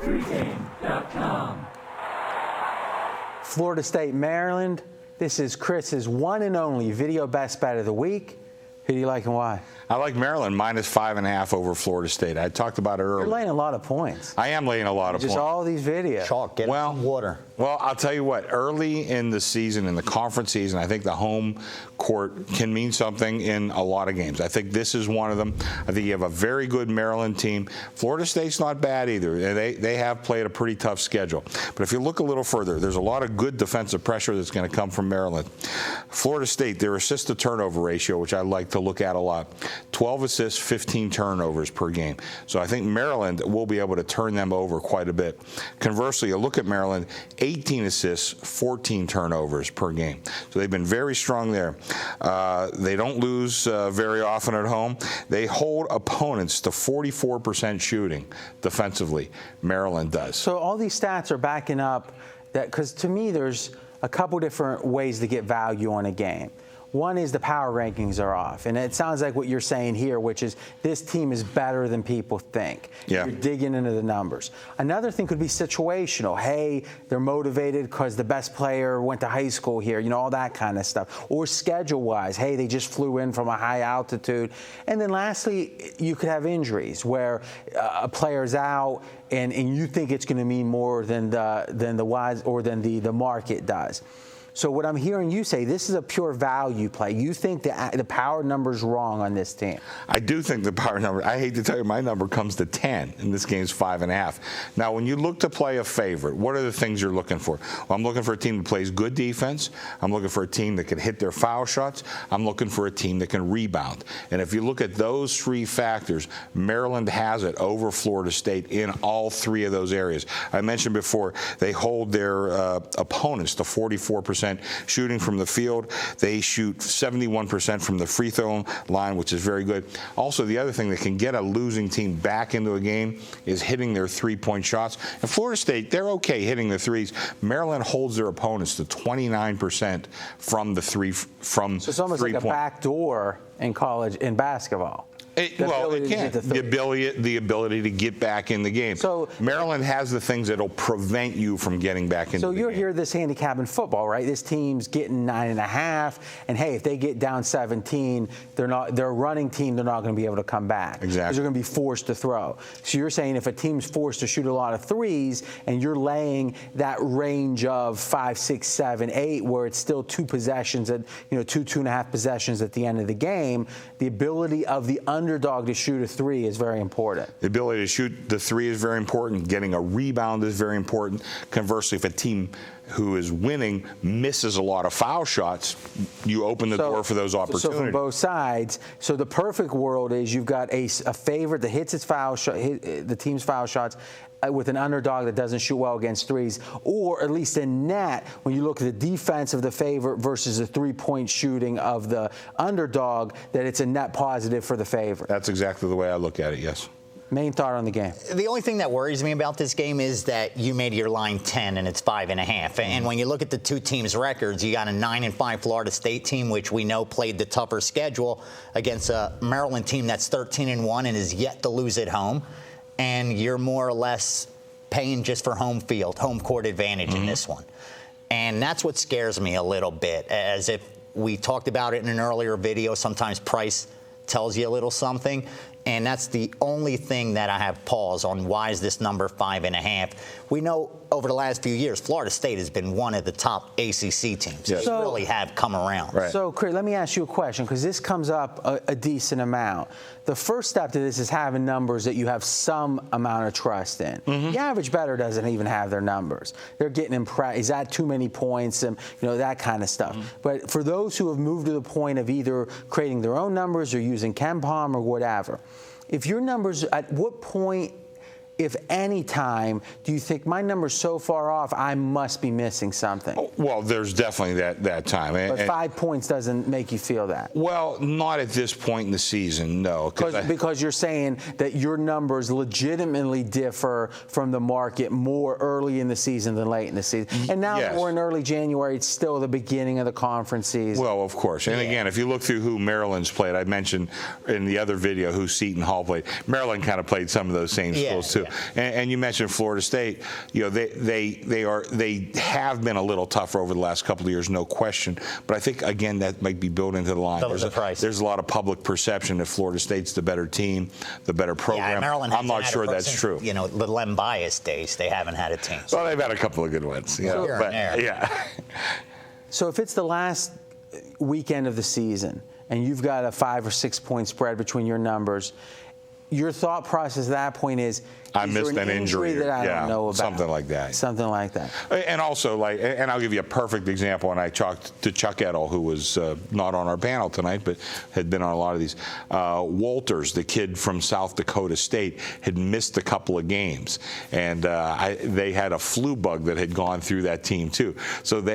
Pregame.com. Florida State, Maryland. This is Chris's one and only video best bet of the week. Who do you like and why? I like Maryland -5.5 over Florida State. I talked about it earlier. You're laying a lot of points. I am laying a lot of points. Just all these videos. Chalk, get some water. Well, I'll tell you what, early in the season, in the conference season, I think the home court can mean something in a lot of games. I think this is one of them. I think you have a very good Maryland team. Florida State's not bad either. They have played a pretty tough schedule. But if you look a little further, there's a lot of good defensive pressure that's going to come from Maryland. Florida State, their assist-to-turnover ratio, which I like to look at a lot, 12 assists, 15 turnovers per game. So I think Maryland will be able to turn them over quite a bit. Conversely, you look at Maryland, 18 assists, 14 turnovers per game. So they've been very strong there. They don't lose very often at home. They hold opponents to 44% shooting defensively. Maryland does. So all these stats are backing up that, because to me there's a couple different ways to get value on a game. One is the power rankings are off. And it sounds like what you're saying here, which is this team is better than people think. Yeah. You're digging into the numbers. Another thing could be situational. Hey, they're motivated because the best player went to high school here, all that kind of stuff. Or schedule-wise, hey, they just flew in from a high altitude. And then lastly, you could have injuries where a player's out and you think it's going to mean more than the wise or than the market does. So what I'm hearing you say, this is a pure value play. You think the power number's wrong on this team. I do think the power number, I hate to tell you, my number comes to 10, and this game's 5.5. Now, when you look to play a favorite, what are the things you're looking for? Well, I'm looking for a team that plays good defense. I'm looking for a team that can hit their foul shots. I'm looking for a team that can rebound. And if you look at those three factors, Maryland has it over Florida State in all three of those areas. I mentioned before, they hold their opponents to 44% shooting from the field. They shoot 71% from the free throw line, which is very good. Also, the other thing that can get a losing team back into a game is hitting their three-point shots. And Florida State, they're okay hitting the threes. Maryland holds their opponents to 29% from the three from. So it's almost like a backdoor in college in basketball. It can. The ability to get back in the game. So Maryland has the things that'll prevent you from getting back into the game. So you're here this handicap in football, right? This team's getting 9.5, and hey, if they get down 17, they're a running team. They're not going to be able to come back. Exactly. Because they're going to be forced to throw. So you're saying if a team's forced to shoot a lot of threes, and you're laying that range of 5, 6, 7, 8, where it's still two possessions at 2.5 possessions at the end of the game, the ability of the underdog to shoot a three is very important. The ability to shoot the three is very important. Getting a rebound is very important. Conversely, if a team who is winning misses a lot of foul shots, you open the door for those opportunities. So from both sides, so the perfect world is you've got a favorite that hits its foul shot, the team's foul shots, with an underdog that doesn't shoot well against threes, or at least in net, when you look at the defense of the favorite versus the three-point shooting of the underdog, that it's a net positive for the favorite. That's exactly the way I look at it, yes. Main thought on the game. The only thing that worries me about this game is that you made your line 10 and it's 5.5. And when you look at the two teams' records, you got a 9-5 Florida State team, which we know played the tougher schedule, against a Maryland team that's 13-1 and is yet to lose at home. And you're more or less paying just for home court advantage in this one. And that's what scares me a little bit, as if we talked about it in an earlier video. Sometimes price tells you a little something. And that's the only thing that I have pause on. Why is this number 5.5? We know over the last few years, Florida State has been one of the top ACC teams. Yes. They really have come around. Right. So, Chris, let me ask you a question, because this comes up a decent amount. The first step to this is having numbers that you have some amount of trust in. The average bettor doesn't even have their numbers. They're getting impressed. Is that too many points? And that kind of stuff. But for those who have moved to the point of either creating their own numbers or using KenPom or whatever, if your numbers, at what point, if any time, do you think my number's so far off, I must be missing something? Oh, well, there's definitely that time. But 5 points doesn't make you feel that. Well, not at this point in the season, no. Because you're saying that your numbers legitimately differ from the market more early in the season than late in the season. And now that we're in early January, it's still the beginning of the conference season. Well, of course. And again, if you look through who Maryland's played, I mentioned in the other video who Seton Hall played. Maryland kind of played some of those same schools too. And you mentioned Florida State. They have been a little tougher over the last couple of years, no question. But I think again that might be built into the line. There's a lot of public perception that Florida State's the better team, the better program. Yeah, Maryland I'm not sure that's true. The Lem Bias days, they haven't had a team. Well, they've had a couple of good ones. Yeah. So if it's the last weekend of the season and you've got a 5 or 6 point spread between your numbers, your thought process at that point is I missed an injury that I don't know about. Something like that. Something like that. And also, and I'll give you a perfect example. And I talked to Chuck Edel, who was not on our panel tonight, but had been on a lot of these. Walters, the kid from South Dakota State, had missed a couple of games, and they had a flu bug that had gone through that team too. So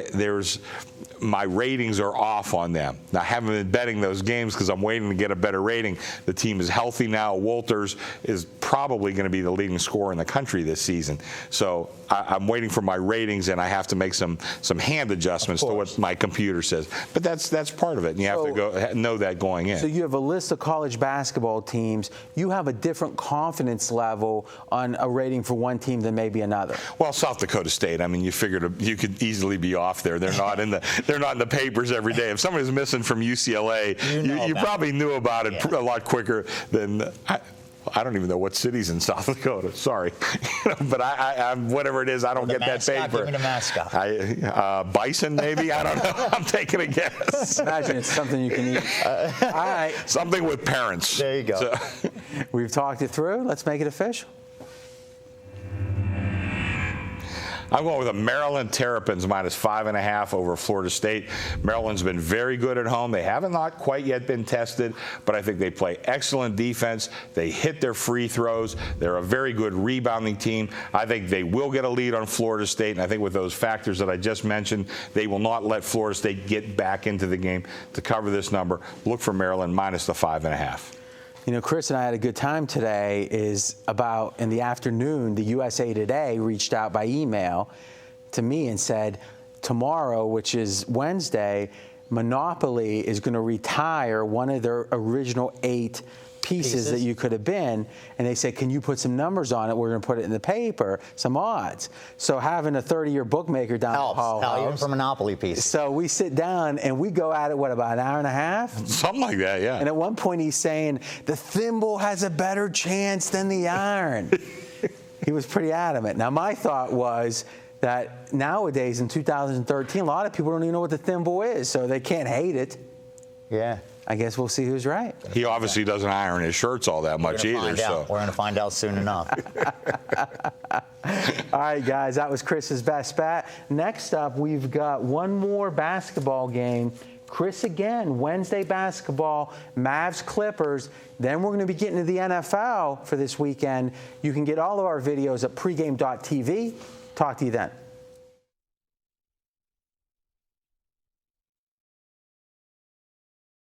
my ratings are off on them. Now, I haven't been betting those games because I'm waiting to get a better rating. The team is healthy now. Walters is probably going to be the leading scorer in the country this season. So I'm waiting for my ratings, and I have to make some hand adjustments to what my computer says. But that's part of it, and you have to know that going in. So you have a list of college basketball teams. You have a different confidence level on a rating for one team than maybe another. Well, South Dakota State, I mean, you figured you could easily be off there. They're not in the papers every day. If somebody's missing from UCLA, you probably knew about it a lot quicker than I don't even know what city's in South Dakota. Sorry, but I whatever it is, I don't get that paper. Give me the mascot. Bison, maybe. I don't know. I'm taking a guess. Imagine it's something you can eat. All right. Something with parents. There you go. So, we've talked it through. Let's make it official. I'm going with a Maryland Terrapins -5.5 over Florida State. Maryland's been very good at home. They haven't not quite yet been tested, but I think they play excellent defense. They hit their free throws. They're a very good rebounding team. I think they will get a lead on Florida State, and I think with those factors that I just mentioned, they will not let Florida State get back into the game to cover this number. Look for Maryland -5.5. You know, Chris and I had a good time today. Is about in the afternoon, the USA Today reached out by email to me and said, tomorrow, which is Wednesday, Monopoly is going to retire one of their original 8 pieces that you could have been, and they said, can you put some numbers on it? We're going to put it in the paper, some odds. So having a 30-year bookmaker down the hall helps for Monopoly pieces. So we sit down and we go at it, about an hour and a half? Something like that, yeah. And at one point he's saying, the thimble has a better chance than the iron. He was pretty adamant. Now my thought was that nowadays in 2013, a lot of people don't even know what the thimble is, so they can't hate it. Yeah. I guess we'll see who's right. He obviously doesn't iron his shirts all that much either. So we're going to find out soon enough. All right, guys, that was Chris's best bet. Next up, we've got one more basketball game. Chris again, Wednesday basketball, Mavs Clippers. Then we're going to be getting to the NFL for this weekend. You can get all of our videos at pregame.tv. Talk to you then.